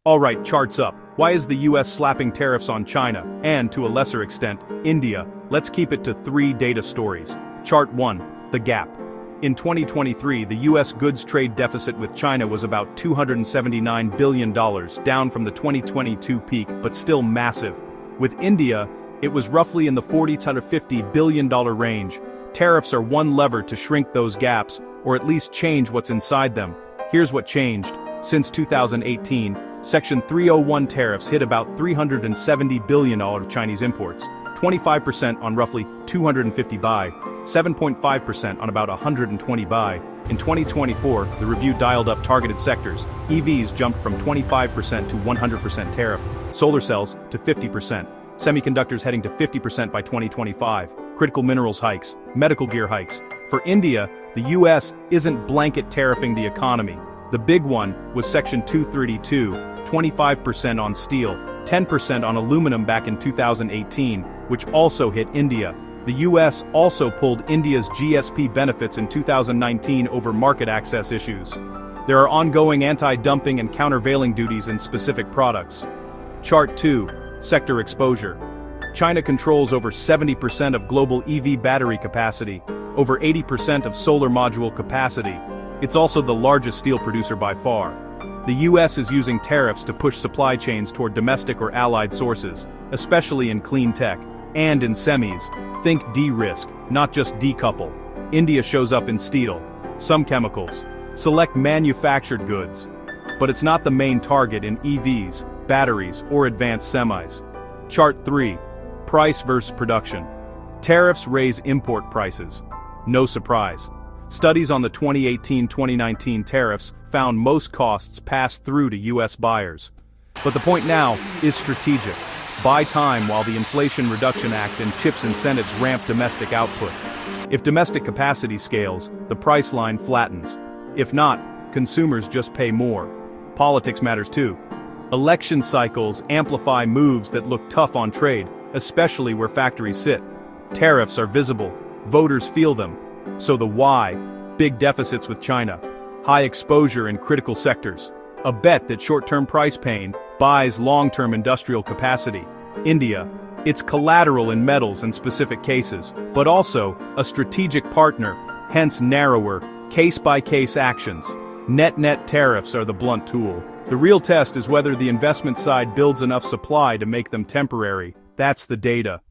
Alright, charts up. Why is the US slapping tariffs on China, and, to a lesser extent, India? Let's keep it to 3 data stories. Chart 1. The gap. In 2023, the US goods trade deficit with China was about $279 billion, down from the 2022 peak, but still massive. With India, it was roughly in the $40 to $50 billion range. Tariffs are one lever to shrink those gaps, or at least change what's inside them. Here's what changed. Since 2018, Section 301 tariffs hit about $370 billion of Chinese imports, 25% on roughly 250 buy, 7.5% on about 120 buy. In 2024, the review dialed up targeted sectors. EVs jumped from 25% to 100% tariff, solar cells to 50%, semiconductors heading to 50% by 2025, critical minerals hikes, medical gear hikes. For India, the US isn't blanket tariffing the economy. The big one was Section 232, 25% on steel, 10% on aluminum back in 2018, which also hit India. The US also pulled India's GSP benefits in 2019 over market access issues. There are ongoing anti-dumping and countervailing duties in specific products. Chart 2. Sector exposure. China controls over 70% of global EV battery capacity, over 80% of solar module capacity. It's also the largest steel producer by far. The US is using tariffs to push supply chains toward domestic or allied sources, especially in clean tech, and in semis. Think de-risk, not just decouple. India shows up in steel, some chemicals, select manufactured goods. But it's not the main target in EVs, batteries, or advanced semis. Chart 3. Price versus production. Tariffs raise import prices. No surprise. Studies on the 2018-2019 tariffs found most costs passed through to US buyers. But the point now is strategic. Buy time while the Inflation Reduction Act and CHIPS incentives ramp domestic output. If domestic capacity scales, the price line flattens. If not, consumers just pay more. Politics matters too. Election cycles amplify moves that look tough on trade, especially where factories sit. Tariffs are visible, voters feel them. So the why: big deficits with China, high exposure in critical sectors, a bet that short-term price pain buys long-term industrial capacity. India, it's collateral in metals and specific cases, but also a strategic partner, hence narrower, case-by-case actions. Net tariffs are the blunt tool. The real test is whether the investment side builds enough supply to make them temporary. That's the data.